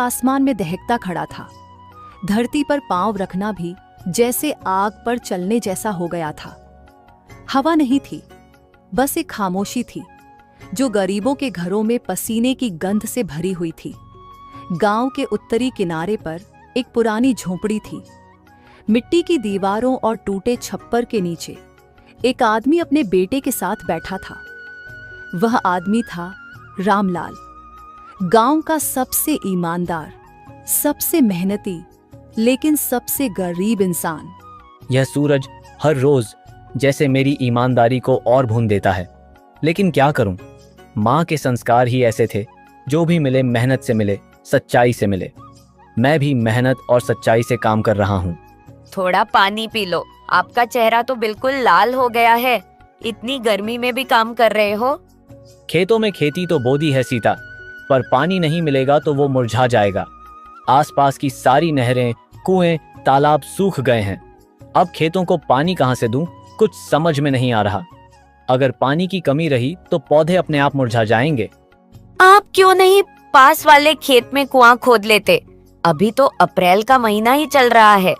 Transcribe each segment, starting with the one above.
आसमान में दहकता खड़ा था। धरती पर पांव रखना भी जैसे आग पर चलने जैसा हो गया था। हवा नहीं थी, बस एक खामोशी थी जो गरीबों के घरों में पसीने की गंध से भरी हुई थी। गांव के उत्तरी किनारे पर एक पुरानी झोंपड़ी थी। मिट्टी की दीवारों और टूटे छप्पर के नीचे एक आदमी अपने बेटे के साथ बैठा था। वह आदमी था रामलाल, गांव का सबसे ईमानदार, सबसे मेहनती, लेकिन सबसे गरीब इंसान। यह सूरज हर रोज जैसे मेरी ईमानदारी को और भून देता है, लेकिन क्या करूं? माँ के संस्कार ही ऐसे थे, जो भी मिले मेहनत से मिले, सच्चाई से मिले। मैं भी मेहनत और सच्चाई से काम कर रहा हूँ। थोड़ा पानी पी लो, आपका चेहरा तो बिल्कुल लाल हो गया है। इतनी गर्मी में भी काम कर रहे हो। खेतों में खेती तो बो दी है सीता, पर पानी नहीं मिलेगा तो वो मुरझा जाएगा। आसपास की सारी नहरें, कुएं, तालाब सूख गए हैं। अब खेतों को पानी कहाँ से दूं, कुछ समझ में नहीं आ रहा। अगर पानी की कमी रही तो पौधे अपने आप मुरझा जाएंगे। आप क्यों नहीं पास वाले खेत में कुआं खोद लेते? अभी तो अप्रैल का महीना ही चल रहा है।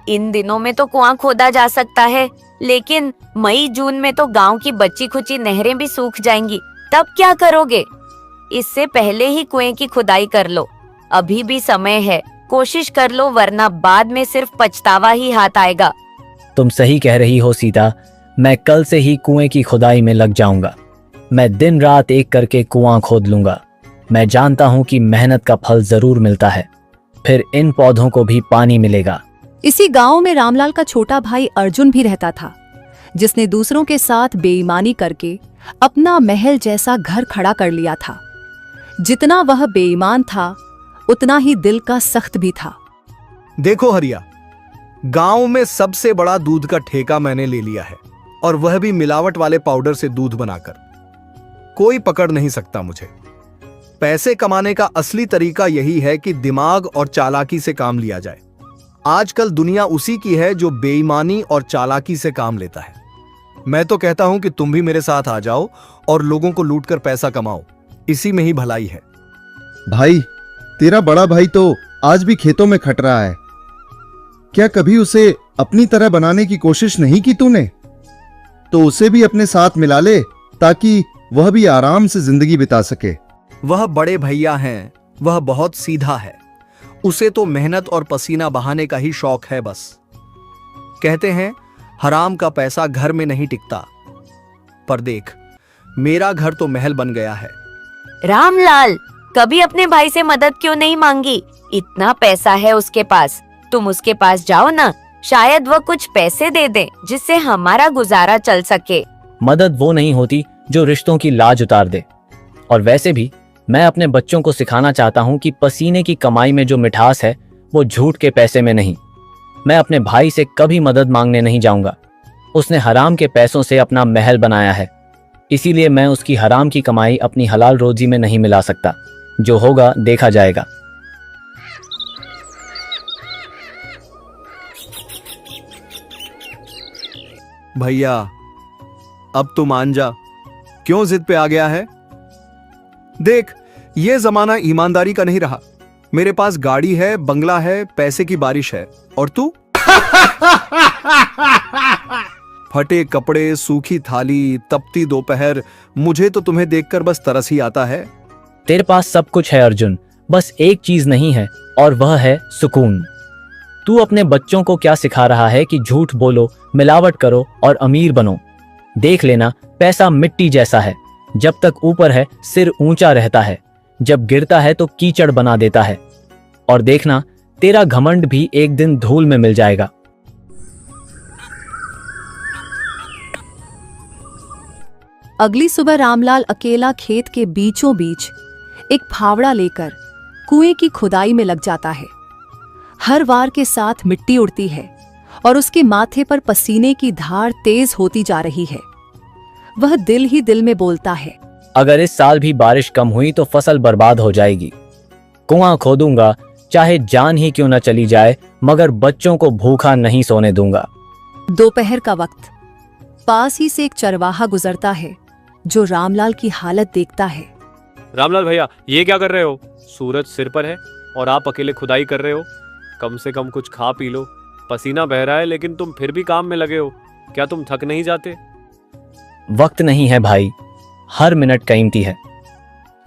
इन दिनों में तो कुआं खोदा जा सकता है, लेकिन मई जून में तो गांव की बची खुची नहरें भी सूख जाएंगी। तब क्या करोगे? इससे पहले ही कुएं की खुदाई कर लो। अभी भी समय है, कोशिश कर लो, वरना बाद में सिर्फ पछतावा ही हाथ आएगा। तुम सही कह रही हो सीता, मैं कल से ही कुएं की खुदाई में लग जाऊंगा। मैं दिन रात एक करके कुआं खोद लूंगा। मैं जानता हूं कि मेहनत का फल जरूर मिलता है, फिर इन पौधों को भी पानी मिलेगा। इसी गांव में रामलाल का छोटा भाई अर्जुन भी रहता था, जिसने दूसरों के साथ बेईमानी करके अपना महल जैसा घर खड़ा कर लिया था। जितना वह बेईमान था, उतना ही दिल का सख्त भी था। देखो हरिया, गांव में सबसे बड़ा दूध का ठेका मैंने ले लिया है, और वह भी मिलावट वाले पाउडर से दूध बनाकर। कोई पकड़ नहीं सकता मुझे। पैसे कमाने का असली तरीका यही है कि दिमाग और चालाकी से काम लिया जाए। आजकल दुनिया उसी की है जो बेईमानी और चालाकी से काम लेता है। मैं तो कहता हूं कि तुम भी मेरे साथ आ जाओ और लोगों को लूटकर पैसा कमाओ। इसी में ही भलाई है। भाई, तेरा बड़ा भाई तो आज भी खेतों में खट रहा है। क्या कभी उसे अपनी तरह बनाने की कोशिश नहीं की तूने? तो उसे भी अपने साथ मिला ले, ताकि वह भी आराम से जिंदगी बिता सके। वह बड़े भैया हैं, वह बहुत सीधा है। उसे तो मेहनत और पसीना बहाने का ही शौक है बस। कहते हैं हराम का पैसा घर में नहीं टिकता, पर देख, मेरा घर तो महल बन गया है। रामलाल, कभी अपने भाई से मदद क्यों नहीं मांगी? इतना पैसा है उसके पास, तुम उसके पास जाओ ना, शायद वह कुछ पैसे दे दे जिससे हमारा गुजारा चल सके। मदद वो नहीं होती जो रिश्तों की लाज उतार दे। और वैसे भी मैं अपने बच्चों को सिखाना चाहता हूँ कि पसीने की कमाई में जो मिठास है, वो झूठ के पैसे में नहीं। मैं अपने भाई से कभी मदद मांगने नहीं जाऊंगा। उसने हराम के पैसों से अपना महल बनाया है, इसीलिए मैं उसकी हराम की कमाई अपनी हलाल रोजी में नहीं मिला सकता। जो होगा देखा जाएगा। भैया, अब तू मान जा। क्यों जिद पे आ गया है? देख, ये जमाना ईमानदारी का नहीं रहा। मेरे पास गाड़ी है, बंगला है, पैसे की बारिश है, और तू फटे कपड़े, सूखी थाली, तपती दोपहर। मुझे तो तुम्हें देखकर बस तरस ही आता है। तेरे पास सब कुछ है अर्जुन, बस एक चीज नहीं है, और वह है सुकून। तू अपने बच्चों को क्या सिखा रहा है कि झूठ बोलो, मिलावट करो और अमीर बनो। देख लेना, पैसा मिट्टी जैसा है, जब तक ऊपर है सिर ऊंचा रहता है, जब गिरता है तो कीचड़ बना देता है। और देखना, तेरा घमंड भी एक दिन धूल में मिल जाएगा। अगली सुबह रामलाल अकेला खेत के बीचों बीच एक फावड़ा लेकर कुएं की खुदाई में लग जाता है। हर वार के साथ मिट्टी उड़ती है और उसके माथे पर पसीने की धार तेज होती जा रही है। वह दिल ही दिल में बोलता है, अगर इस साल भी बारिश कम हुई तो फसल बर्बाद हो जाएगी। कुआं खोदूंगा, चाहे जान ही क्यों न चली जाए, मगर बच्चों को भूखा नहीं सोने दूंगा। दोपहर का वक्त, पास ही से एक चरवाहा गुजरता है जो रामलाल की हालत देखता है। रामलाल भैया, ये क्या कर रहे हो? सूरज सिर पर है और आप अकेले खुदाई कर रहे हो। कम से कम कुछ खा पी लो। पसीना बह रहा है लेकिन तुम फिर भी काम में लगे हो। क्या तुम थक नहीं जाते? वक्त नहीं है भाई, हर मिनट कीमती है।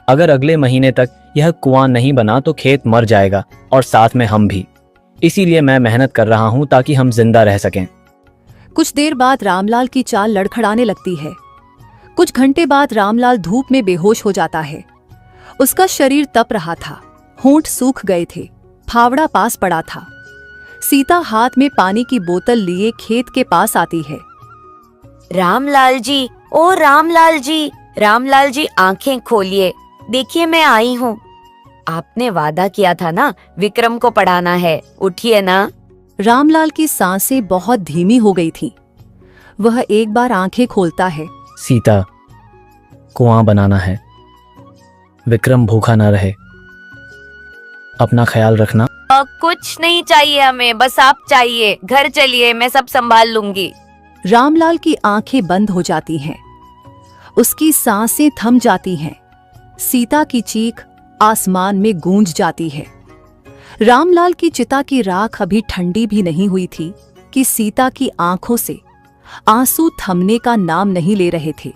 अगर अगले महीने तक यह कुआं नहीं बना तो खेत मर जाएगा और साथ में हम भी। इसीलिए मैं मेहनत कर रहा हूं ताकि हम जिंदा रह सकें। कुछ देर बाद रामलाल की चाल लड़खड़ाने लगती है। कुछ घंटे बाद रामलाल धूप में बेहोश हो जाता है। उसका शरीर तप रहा था, होंठ सूख गए थे, फावड़ा पास पड़ा था। सीता हाथ में पानी की बोतल लिए खेत के पास आती है। रामलाल जी, ओ रामलाल जी आंखें खोलिए, देखिए मैं आई हूँ। आपने वादा किया था ना विक्रम को पढ़ाना है, उठिए ना। रामलाल की सांसें बहुत धीमी हो गई थीं। वह एक बार आंखें खोलता है। सीता, कुआं बनाना है, विक्रम भूखा ना रहे, अपना ख्याल रखना। कुछ नहीं चाहिए हमें, बस आप चाहिए। घर चलिए, मैं सब संभाल लूंगी। रामलाल की आंखें बंद हो जाती हैं। उसकी सांसें थम जाती हैं। सीता की चीख आसमान में गूंज जाती है। रामलाल की चिता की राख अभी ठंडी भी नहीं हुई थी कि सीता की आंखों से आंसू थमने का नाम नहीं ले रहे थे।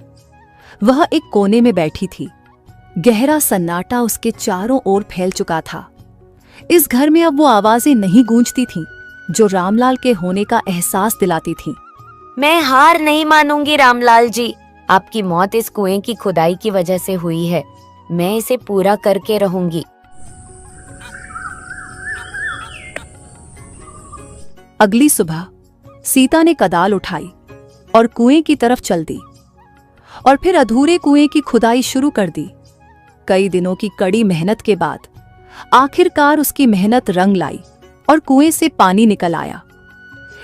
वह एक कोने में बैठी थी। गहरा सन्नाटा उसके चारों ओर फैल चुका था। इस घर में अब वो आवाजें नहीं गूंजती थीं जो रामलाल के होने का एहसास दिलाती थीं। मैं हार नहीं मानूंगी रामलाल जी। आपकी मौत इस कुएं की खुदाई की वजह से हुई है। मैं इसे पूरा करके रहूंगी। अगली सुबह सीता ने कदाल उठाई और कुएं की तरफ चल दी और फिर अधूरे कुएं की खुदाई शुरू कर दी। कई दिनों की कड़ी मेहनत के बाद आखिरकार उसकी मेहनत रंग लाई और कुएं से पानी निकल आया।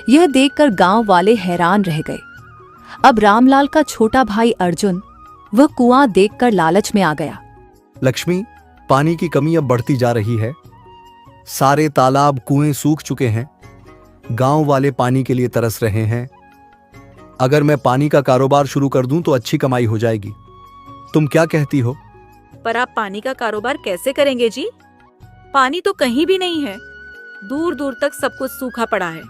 यह देखकर गांव वाले हैरान रह गए। अब रामलाल का छोटा भाई अर्जुन वह कुआं देखकर लालच में आ गया। लक्ष्मी, पानी की कमी अब बढ़ती जा रही है। सारे तालाब कुएं सूख चुके हैं। गांव वाले पानी के लिए तरस रहे हैं। अगर मैं पानी का कारोबार शुरू कर दूं तो अच्छी कमाई हो जाएगी। तुम क्या कहती हो? पर आप पानी का कारोबार कैसे करेंगे जी? पानी तो कहीं भी नहीं है, दूर दूर तक सब कुछ सूखा पड़ा है।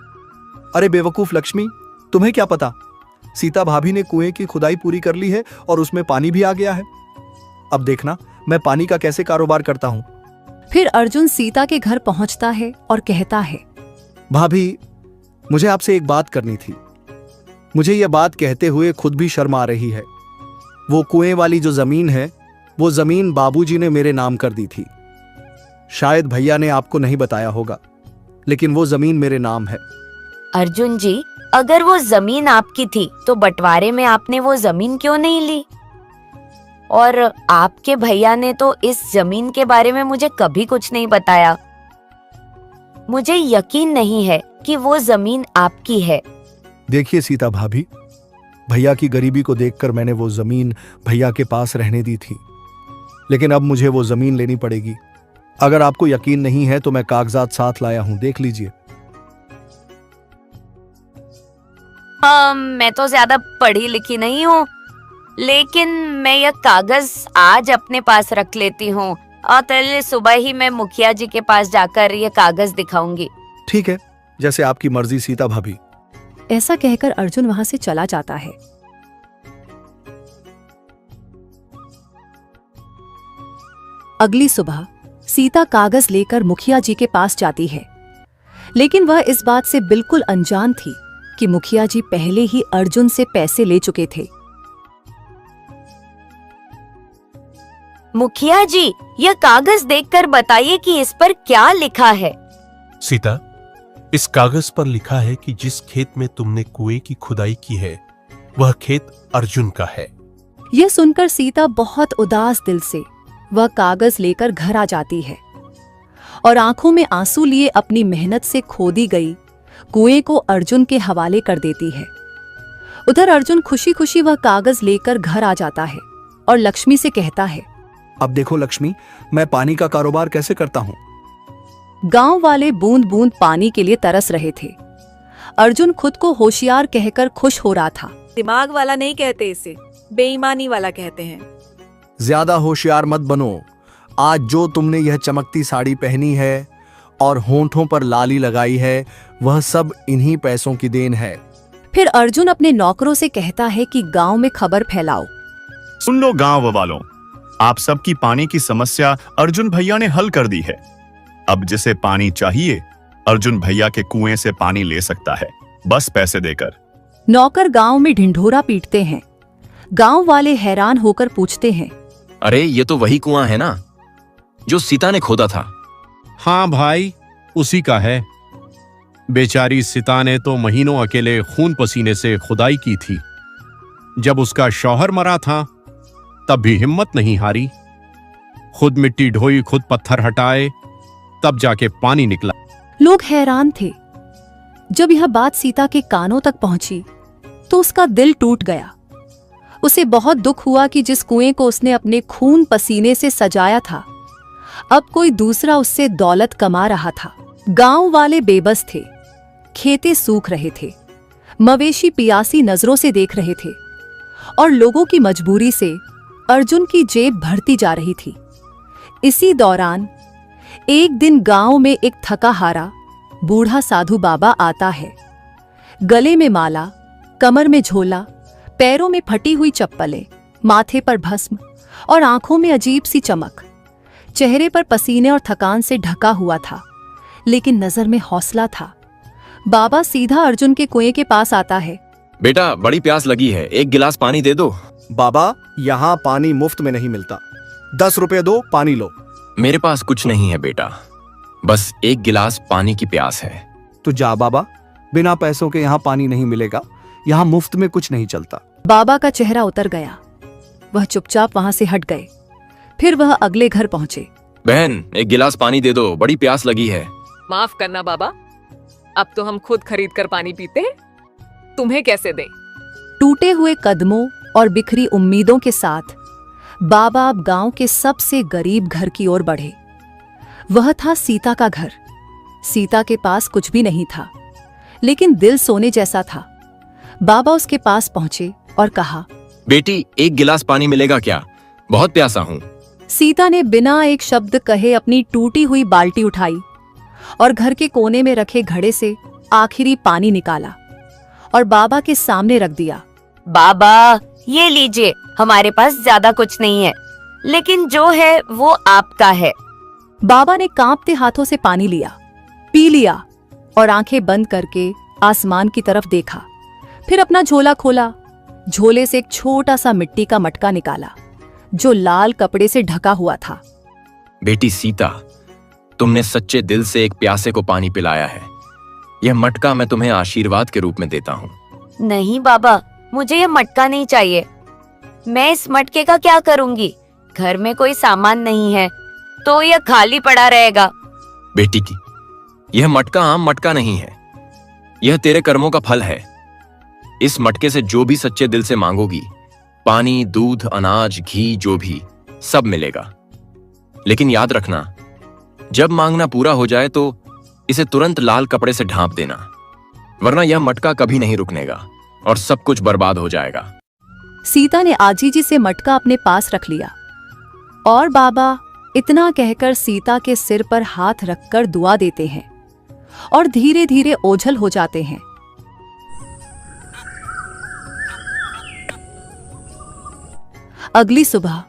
अरे बेवकूफ लक्ष्मी, तुम्हें क्या पता? सीता भाभी ने कुएं की खुदाई पूरी कर ली है और उसमें पानी भी आ गया है। अब देखना मैं पानी का कैसे कारोबार करता हूं। फिर अर्जुन सीता के घर पहुंचता है और कहता है, भाभी, मुझे आपसे एक बात करनी थी। मुझे यह बात कहते हुए खुद भी शर्म आ रही है। वो कुएं वाली जो जमीन है, वो जमीन बाबूजी ने मेरे नाम कर दी थी। शायद भैया ने आपको नहीं बताया होगा, लेकिन वो जमीन मेरे नाम है। अर्जुन जी, अगर वो जमीन आपकी थी तो बंटवारे में आपने वो जमीन क्यों नहीं ली? और आपके भैया ने तो इस जमीन के बारे में मुझे कभी कुछ नहीं बताया। मुझे यकीन नहीं है कि वो जमीन आपकी है। देखिए सीता भाभी, भैया की गरीबी को देखकर मैंने वो जमीन भैया के पास रहने दी थी, लेकिन अब मुझे वो जमीन लेनी पड़ेगी। अगर आपको यकीन नहीं है तो मैं कागजात साथ लाया हूं, देख लीजिए। मैं तो ज्यादा पढ़ी लिखी नहीं हूँ, लेकिन मैं यह कागज आज अपने पास रख लेती हूँ और कल सुबह ही मैं मुखिया जी के पास जाकर ये कागज दिखाऊंगी। ठीक है, जैसे आपकी मर्जी सीता भाभी। ऐसा कहकर अर्जुन वहां से चला जाता है। अगली सुबह सीता कागज लेकर मुखिया जी के पास जाती है, लेकिन वह इस बात से बिल्कुल अनजान थी कि मुखिया जी पहले ही अर्जुन से पैसे ले चुके थे। मुखिया जी, यह कागज देखकर बताइए कि इस पर क्या लिखा है। सीता, इस कागज पर लिखा है कि जिस खेत में तुमने कुएं की खुदाई की है वह खेत अर्जुन का है। यह सुनकर सीता बहुत उदास दिल से वह कागज लेकर घर आ जाती है और आंखों में आंसू लिए अपनी मेहनत से खोदी गई कुएं को अर्जुन के हवाले कर देती है। उधर अर्जुन खुशी खुशी वह कागज लेकर घर आ जाता है और लक्ष्मी से कहता है, अब देखो लक्ष्मी, मैं पानी का कारोबार कैसे करता हूँ। गांव वाले बूंद बूंद पानी के लिए तरस रहे थे। अर्जुन खुद को होशियार कहकर खुश हो रहा था। दिमाग वाला नहीं कहते इसे, बेईमानी वाला कहते हैं। ज्यादा होशियार मत बनो। आज जो तुमने यह चमकती साड़ी पहनी है और होंठों पर लाली लगाई है, वह सब इन्हीं पैसों की देन है। फिर अर्जुन अपने नौकरों से कहता है कि गांव में खबर फैलाओ। सुन लो गांव वालों, आप सबकी पानी की समस्या अर्जुन भैया ने हल कर दी है। अब जिसे पानी चाहिए अर्जुन भैया के कुएं से पानी ले सकता है, बस पैसे देकर। नौकर गांव में ढिंढोरा पीटते हैं। गांव वाले हैरान होकर पूछते हैं, अरे ये तो वही कुआं है ना जो सीता ने खोदा था। हाँ भाई, उसी का है। बेचारी सीता ने तो महीनों अकेले खून पसीने से खुदाई की थी। जब उसका शौहर मरा था तब भी हिम्मत नहीं हारी। खुद मिट्टी ढोई, खुद पत्थर हटाए, तब जाके पानी निकला। लोग हैरान थे। जब यह बात सीता के कानों तक पहुंची तो उसका दिल टूट गया। उसे बहुत दुख हुआ कि जिस कुएं को उसने अपने खून पसीने से सजाया था, अब कोई दूसरा उससे दौलत कमा रहा था। गांव वाले बेबस थे। खेतें सूख रहे थे, मवेशी पियासी नजरों से देख रहे थे और लोगों की मजबूरी से अर्जुन की जेब भरती जा रही थी। इसी दौरान एक दिन गांव में एक थका हारा बूढ़ा साधु बाबा आता है। गले में माला, कमर में झोला, पैरों में फटी हुई चप्पलें, माथे पर भस्म और आंखों में अजीब सी चमक। चेहरे पर पसीने और थकान से ढका हुआ था, लेकिन नजर में हौसला था। बाबा सीधा अर्जुन के कुएं के पास आता है। बेटा, बड़ी प्यास लगी है, एक गिलास पानी दे दो। बाबा, यहाँ पानी मुफ्त में नहीं मिलता। 10 रुपए दो, पानी लो। मेरे पास कुछ नहीं है बेटा, बस एक गिलास पानी की प्यास है। तो जा बाबा, बिना पैसों के यहाँ पानी नहीं मिलेगा। यहाँ मुफ्त में कुछ नहीं चलता। बाबा का चेहरा उतर गया। वह चुपचाप वहां से हट गए। फिर वह अगले घर पहुंचे। बहन, एक गिलास पानी दे दो, बड़ी प्यास लगी है। माफ करना बाबा, अब तो हम खुद खरीद कर पानी पीते हैं, तुम्हें कैसे दें? टूटे हुए कदमों और बिखरी उम्मीदों के साथ बाबा अब गांव के सबसे गरीब घर की ओर बढ़े। वह था सीता का घर। सीता के पास कुछ भी नहीं था, लेकिन दिल सोने जैसा था। बाबा उसके पास पहुंचे और कहा, बेटी, एक गिलास पानी मिलेगा क्या? बहुत प्यासा हूँ। सीता ने बिना एक शब्द कहे अपनी टूटी हुई बाल्टी उठाई और घर के कोने में रखे घड़े से आखिरी पानी निकाला और बाबा के सामने रख दिया। बाबा, ये लीजिए, हमारे पास ज्यादा कुछ नहीं है, लेकिन जो है वो आपका है। बाबा ने कांपते हाथों से पानी लिया, पी लिया और आंखें बंद करके आसमान की तरफ देखा। फिर अपना झोला खोला। झोले से एक छोटा सा मिट्टी का मटका निकाला जो लाल कपड़े से ढका हुआ था। बेटी सीता, तुमने सच्चे दिल से एक प्यासे को पानी पिलाया है। यह मटका मैं तुम्हें आशीर्वाद के रूप में देता हूँ। नहीं बाबा, मुझे यह मटका नहीं चाहिए। मैं इस मटके का क्या करूंगी? घर में कोई सामान नहीं है, तो यह खाली पड़ा रहेगा। बेटी की, यह मटका आम मटका नहीं है, यह तेरे कर्मों का फल है। इस मटके से जो भी सच्चे दिल से मांगोगी, पानी, दूध, अनाज, घी, जो भी, सब मिलेगा। लेकिन याद रखना, जब मांगना पूरा हो जाए तो इसे तुरंत लाल कपड़े से ढांप देना, वरना यह मटका कभी नहीं रुकनेगा और सब कुछ बर्बाद हो जाएगा। सीता ने आजीजी से मटका अपने पास रख लिया और बाबा इतना कहकर सीता के सिर पर हाथ रखकर दुआ देते हैं और धीरे धीरे ओझल हो जाते हैं। अगली सुबह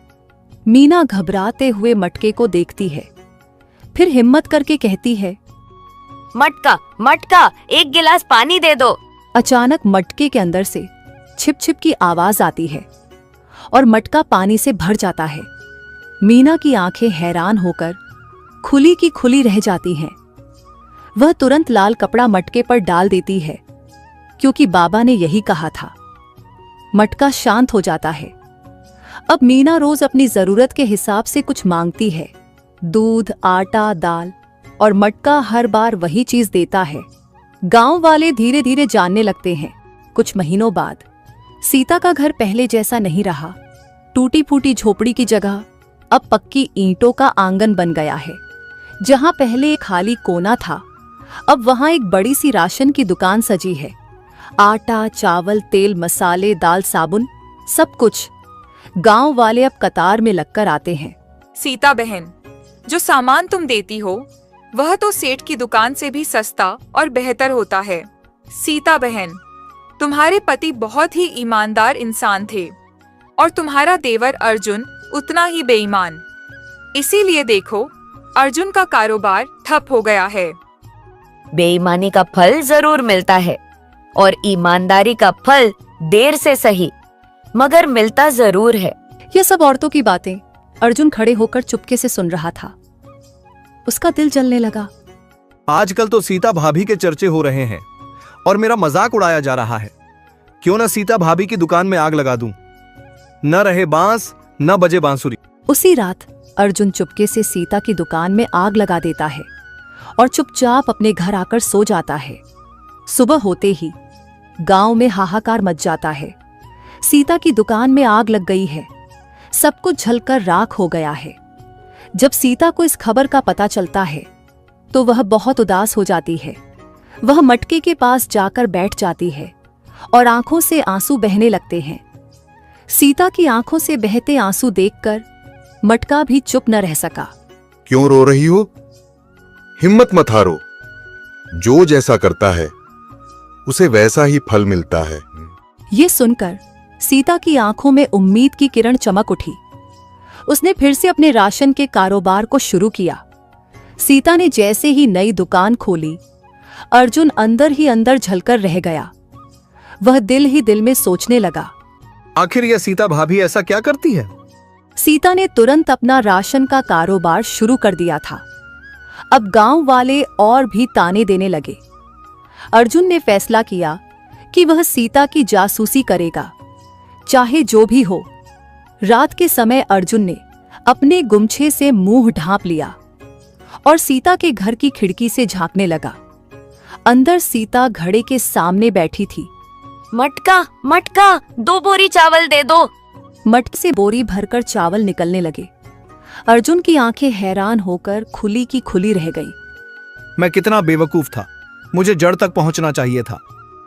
मीना घबराते हुए मटके को देखती है। फिर हिम्मत करके कहती है, मटका, मटका, एक गिलास पानी दे दो। अचानक मटके के अंदर से छिप छिप की आवाज आती है और मटका पानी से भर जाता है। मीना की आंखें हैरान होकर खुली की खुली रह जाती हैं। वह तुरंत लाल कपड़ा मटके पर डाल देती है, क्योंकि बाबा ने यही कहा था। मटका शांत हो जाता है। अब मीना रोज अपनी जरूरत के हिसाब से कुछ मांगती है। दूध, आटा, दाल, और मटका हर बार वही चीज देता है। गांव वाले धीरे धीरे जानने लगते हैं। कुछ महीनों बाद सीता का घर पहले जैसा नहीं रहा। टूटी फूटी झोपड़ी की जगह अब पक्की ईंटों का आंगन बन गया है। जहां पहले एक खाली कोना था, अब वहां एक बड़ी सी राशन की दुकान सजी है। आटा, चावल, तेल, मसाले, दाल, साबुन, सब कुछ। गांव वाले अब कतार में लगकर आते हैं। सीता बहन, जो सामान तुम देती हो वह तो सेठ की दुकान से भी सस्ता और बेहतर होता है। सीता बहन, तुम्हारे पति बहुत ही ईमानदार इंसान थे और तुम्हारा देवर अर्जुन उतना ही बेईमान। इसीलिए देखो, अर्जुन का कारोबार ठप हो गया है। बेईमानी का फल जरूर मिलता है और ईमानदारी का फल देर से सही, मगर मिलता जरूर है। ये सब औरतों की बातें अर्जुन खड़े होकर चुपके से सुन रहा था। उसका दिल जलने लगा। आजकल तो सीता भाभी के चर्चे हो रहे हैं और मेरा मजाक उड़ाया जा रहा है। क्यों ना सीता भाभी की दुकान में आग लगा दूं? न रहे बांस न बजे बांसुरी। उसी रात अर्जुन चुपके से सीता की दुकान में आग लगा देता है और चुपचाप अपने घर आकर सो जाता है। सुबह होते ही गांव में हाहाकार मच जाता है। सीता की दुकान में आग लग गई है। सब कुछ जलकर राख हो गया है। जब सीता को इस खबर का पता चलता है तो वह बहुत उदास हो जाती है। वह मटके के पास जाकर बैठ जाती है और आंखों से आंसू बहने लगते हैं। सीता की आंखों से बहते आंसू देखकर मटका भी चुप न रह सका। क्यों रो रही हो? हिम्मत मत हारो। जो जैसा करता है उसे वैसा ही फल मिलता है। ये सुनकर सीता की आंखों में उम्मीद की किरण चमक उठी। उसने फिर से अपने राशन के कारोबार को शुरू किया। सीता ने जैसे ही नई दुकान खोली, अर्जुन अंदर ही अंदर झलकर रह गया। वह दिल ही दिल में सोचने लगा, आखिर यह सीता भाभी ऐसा क्या करती है? सीता ने तुरंत अपना राशन का कारोबार शुरू कर दिया था। अब गांव वाले और भी ताने देने लगे। अर्जुन ने फैसला किया कि वह सीता की जासूसी करेगा, चाहे जो भी हो। रात के समय अर्जुन ने अपने गुमछे से मुंह ढांप लिया और सीता के घर की खिड़की से झांकने लगा। अंदर सीता घड़े के सामने बैठी थी। मटका मटका, 2 बोरी चावल दे दो। मटके से बोरी भरकर चावल निकलने लगे। अर्जुन की आंखें हैरान होकर खुली की खुली रह गई। मैं कितना बेवकूफ था। मुझे जड़ तक पहुंचना चाहिए था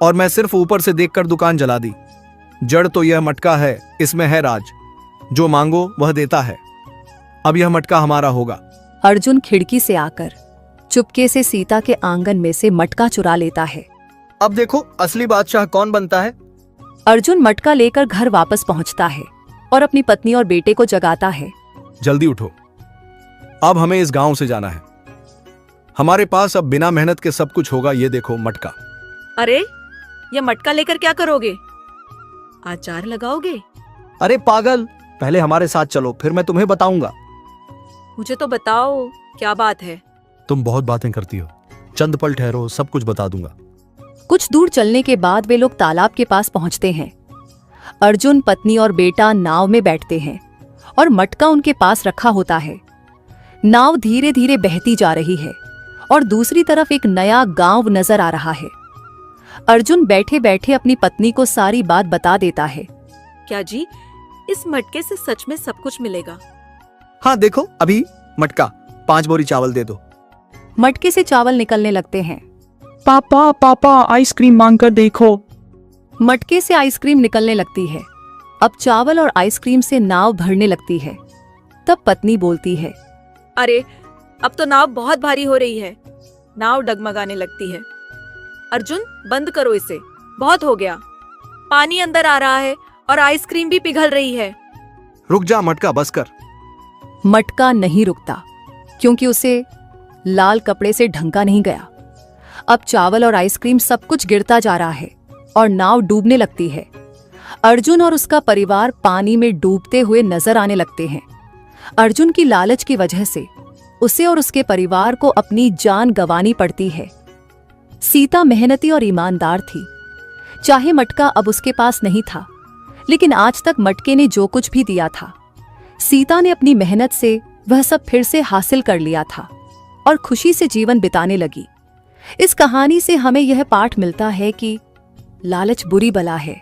और मैं सिर्फ ऊपर से देखकर दुकान जला दी। जड़ तो यह मटका है, इसमें है राज। जो मांगो वह देता है। अब यह मटका हमारा होगा। अर्जुन खिड़की से आकर चुपके से सीता के आंगन में से मटका चुरा लेता है। अब देखो असली बादशाह कौन बनता है। अर्जुन मटका लेकर घर वापस पहुंचता है और अपनी पत्नी और बेटे को जगाता है। जल्दी उठो, अब हमें इस गांव से जाना है। हमारे पास अब बिना मेहनत के सब कुछ होगा। ये देखो मटका। अरे, ये मटका लेकर क्या करोगे? अचार लगाओगे? अरे पागल, पहले हमारे साथ चलो, फिर मैं तुम्हें बताऊंगा। मुझे तो बताओ, क्या बात है? तुम बहुत बातें करती हो। चंद पल ठहरो, सब कुछ बता दूंगा। कुछ दूर चलने के बाद वे लोग तालाब के पास पहुंचते हैं। अर्जुन, पत्नी और बेटा नाव में बैठते हैं और मटका उनके पास रखा होता है। नाव धीरे धीरे बहती जा रही है और दूसरी तरफ एक नया गांव नजर आ रहा है। अर्जुन बैठे बैठे अपनी पत्नी को सारी बात बता देता है। क्या जी, इस मटके से सच में सब कुछ मिलेगा? हाँ देखो, अभी मटका 5 बोरी चावल दे दो। मटके से चावल निकलने लगते हैं। पापा पापा, आइसक्रीम मांगकर देखो। मटके से आइसक्रीम निकलने लगती है। अब चावल और आइसक्रीम से नाव भरने लगती है। तब पत्नी बोलती है, अरे, अब तो नाव बहुत भारी हो रही है। नाव डगमगाने लगती है। अर्जुन, बंद करो इसे, बहुत हो गया। पानी अंदर आ रहा है और आइसक्रीम भी पिघल रही है। रुक जा मटका, बस कर। मटका नहीं रुकता क्योंकि उसे लाल कपड़े से ढंका नहीं गया। अब चावल और आइसक्रीम सब कुछ गिरता जा रहा है और नाव डूबने लगती है। अर्जुन और उसका परिवार पानी में डूबते हुए नजर आने लगते हैं। अर्जुन की लालच की वजह से उसे और उसके परिवार को अपनी जान गंवानी पड़ती है। सीता मेहनती और ईमानदार थी। चाहे मटका अब उसके पास नहीं था, लेकिन आज तक मटके ने जो कुछ भी दिया था, सीता ने अपनी मेहनत से वह सब फिर से हासिल कर लिया था और खुशी से जीवन बिताने लगी। इस कहानी से हमें यह पाठ मिलता है कि लालच बुरी बला है।